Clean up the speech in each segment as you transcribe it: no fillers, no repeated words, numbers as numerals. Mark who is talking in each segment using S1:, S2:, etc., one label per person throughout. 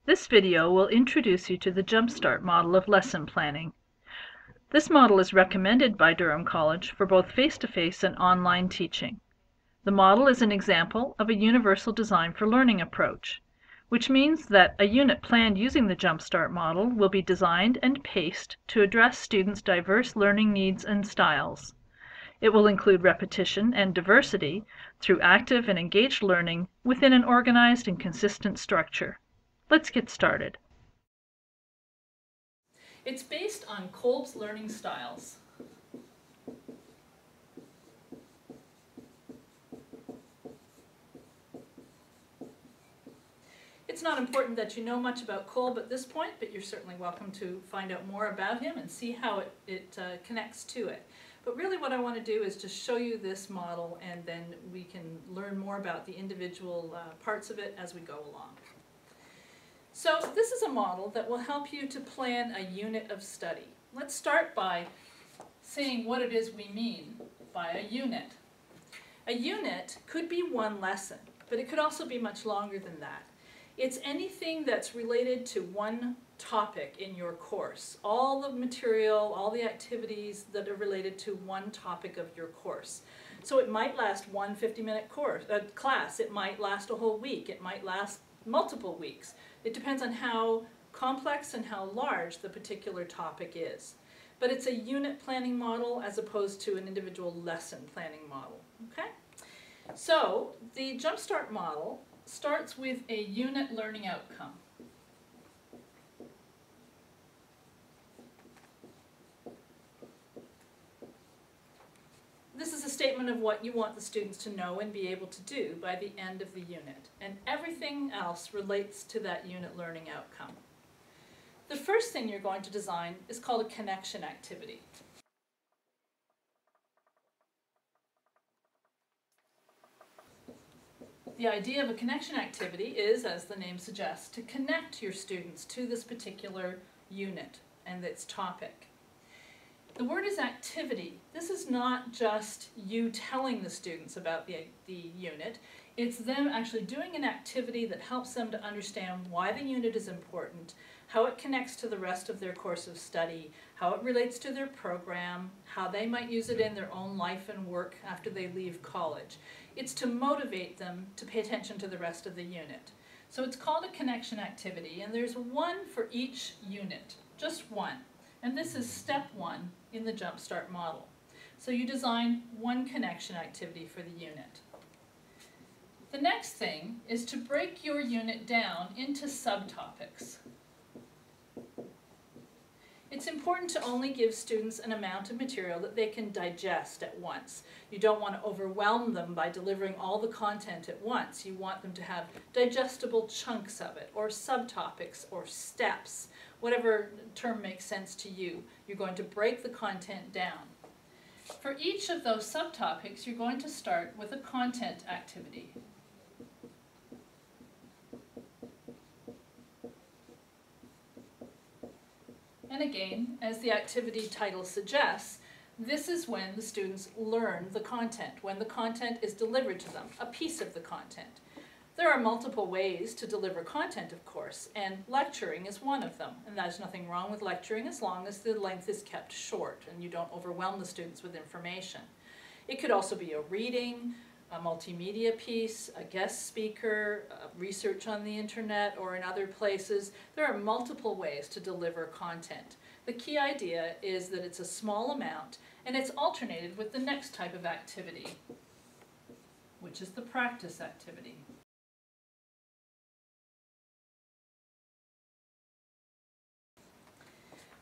S1: This video will introduce you to the Jumpstart model of lesson planning. This model is recommended by Durham College for both face-to-face and online teaching. The model is an example of a universal design for learning approach, which means that a unit planned using the Jumpstart model will be designed and paced to address students' diverse learning needs and styles. It will include repetition and diversity through active and engaged learning within an organized and consistent structure. Let's get started. It's based on Kolb's learning styles. It's not important that you know much about Kolb at this point, but you're certainly welcome to find out more about him and see how it connects to it. But really what I want to do is just show you this model, and then we can learn more about the individual parts of it as we go along. So this is a model that will help you to plan a unit of study. Let's start by saying what it is we mean by a unit. A unit could be one lesson, but it could also be much longer than that. It's anything that's related to one topic in your course. All the material, all the activities that are related to one topic of your course. So it might last one 50-minute class. It might last a whole week. It might last multiple weeks. It depends on how complex and how large the particular topic is. But it's a unit planning model as opposed to an individual lesson planning model. Okay? So the Jumpstart model starts with a unit learning outcome. This is a statement of what you want the students to know and be able to do by the end of the unit, and everything else relates to that unit learning outcome. The first thing you're going to design is called a connection activity. The idea of a connection activity is, as the name suggests, to connect your students to this particular unit and its topic. The word is activity. This is not just you telling the students about the unit. It's them actually doing an activity that helps them to understand why the unit is important, how it connects to the rest of their course of study, how it relates to their program, how they might use it in their own life and work after they leave college. It's to motivate them to pay attention to the rest of the unit. So it's called a connection activity, and there's one for each unit, just one. And this is step one in the Jumpstart model. So you design one connection activity for the unit. The next thing is to break your unit down into subtopics. It's important to only give students an amount of material that they can digest at once. You don't want to overwhelm them by delivering all the content at once. You want them to have digestible chunks of it, or subtopics, or steps, whatever term makes sense to you. You're going to break the content down. For each of those subtopics, you're going to start with a content activity. And again, as the activity title suggests, this is when the students learn the content, when the content is delivered to them, a piece of the content. There are multiple ways to deliver content, of course, and lecturing is one of them. And there's nothing wrong with lecturing as long as the length is kept short and you don't overwhelm the students with information. It could also be a reading, a multimedia piece, a guest speaker, research on the internet or in other places. There are multiple ways to deliver content. The key idea is that it's a small amount and it's alternated with the next type of activity, which is the practice activity.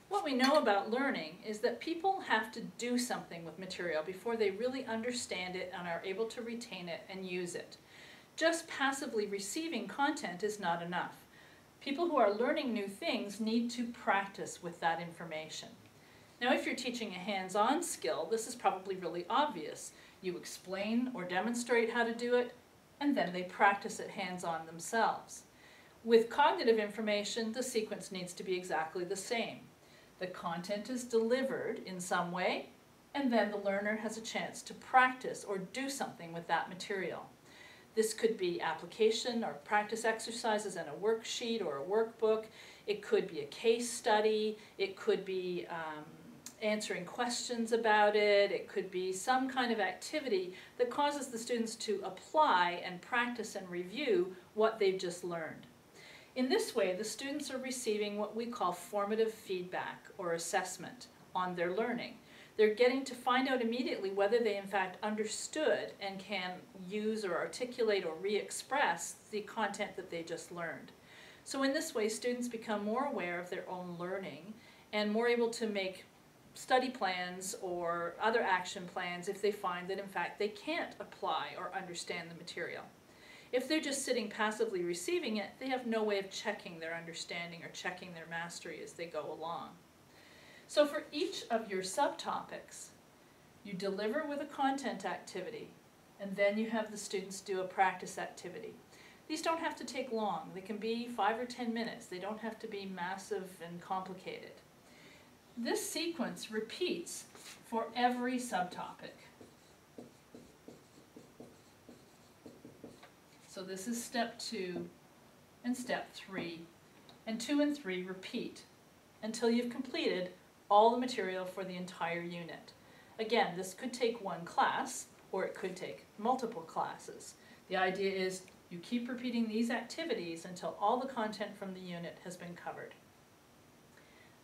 S1: What we know about learning is that people have to do something with material before they really understand it and are able to retain it and use it. Just passively receiving content is not enough. People who are learning new things need to practice with that information. Now, if you're teaching a hands-on skill, this is probably really obvious. You explain or demonstrate how to do it, and then they practice it hands-on themselves. With cognitive information, the sequence needs to be exactly the same. The content is delivered in some way, and then the learner has a chance to practice or do something with that material. This could be application or practice exercises in a worksheet or a workbook. It could be a case study. It could be answering questions about it. It could be some kind of activity that causes the students to apply and practice and review what they've just learned. In this way, the students are receiving what we call formative feedback or assessment on their learning. They're getting to find out immediately whether they in fact understood and can use or articulate or re-express the content that they just learned. So in this way, students become more aware of their own learning and more able to make study plans or other action plans if they find that in fact they can't apply or understand the material. If they're just sitting passively receiving it, they have no way of checking their understanding or checking their mastery as they go along. So for each of your subtopics, you deliver with a content activity, and then you have the students do a practice activity. These don't have to take long. They can be 5 or 10 minutes. They don't have to be massive and complicated. This sequence repeats for every subtopic. So this is step 2 and step 3, and 2 and 3 repeat until you've completed all the material for the entire unit. Again, this could take one class, or it could take multiple classes. The idea is you keep repeating these activities until all the content from the unit has been covered.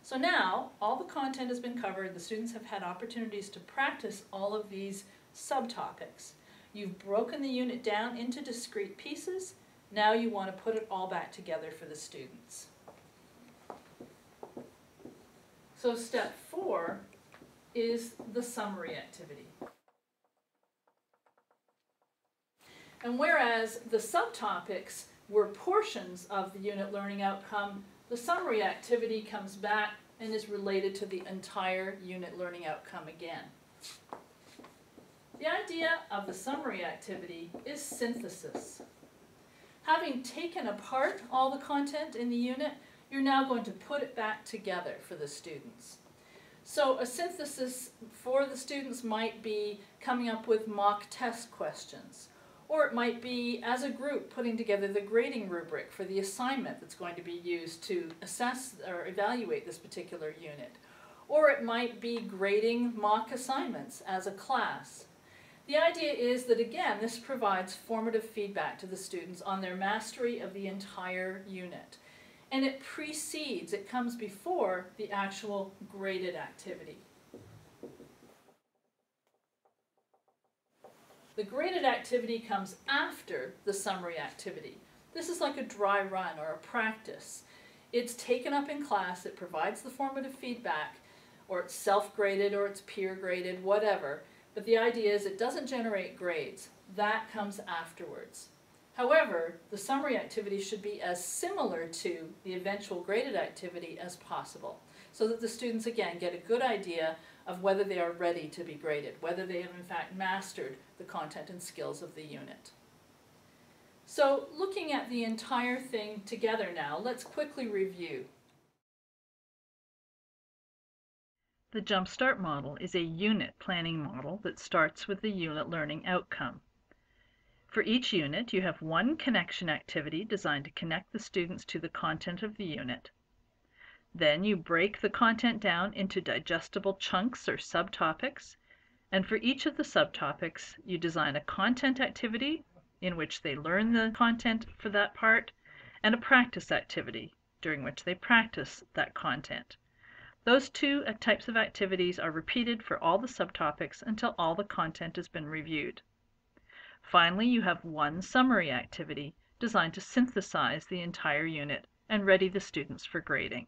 S1: So now, all the content has been covered, the students have had opportunities to practice all of these subtopics. You've broken the unit down into discrete pieces. Now you want to put it all back together for the students. So step 4 is the summary activity. And whereas the subtopics were portions of the unit learning outcome, the summary activity comes back and is related to the entire unit learning outcome again. The idea of the summary activity is synthesis. Having taken apart all the content in the unit, you're now going to put it back together for the students. So a synthesis for the students might be coming up with mock test questions, or it might be, as a group, putting together the grading rubric for the assignment that's going to be used to assess or evaluate this particular unit. Or it might be grading mock assignments as a class. The idea is that, again, this provides formative feedback to the students on their mastery of the entire unit. And it precedes, it comes before the actual graded activity. The graded activity comes after the summary activity. This is like a dry run or a practice. It's taken up in class, it provides the formative feedback, or it's self-graded or it's peer-graded, whatever. But the idea is it doesn't generate grades. That comes afterwards. However, the summary activity should be as similar to the eventual graded activity as possible, so that the students, again, get a good idea of whether they are ready to be graded, whether they have in fact mastered the content and skills of the unit. So looking at the entire thing together now, let's quickly review. The Jumpstart model is a unit planning model that starts with the unit learning outcome. For each unit, you have one connection activity designed to connect the students to the content of the unit. Then you break the content down into digestible chunks or subtopics, and for each of the subtopics, you design a content activity in which they learn the content for that part, and a practice activity during which they practice that content. Those two types of activities are repeated for all the subtopics until all the content has been reviewed. Finally, you have one summary activity designed to synthesize the entire unit and ready the students for grading.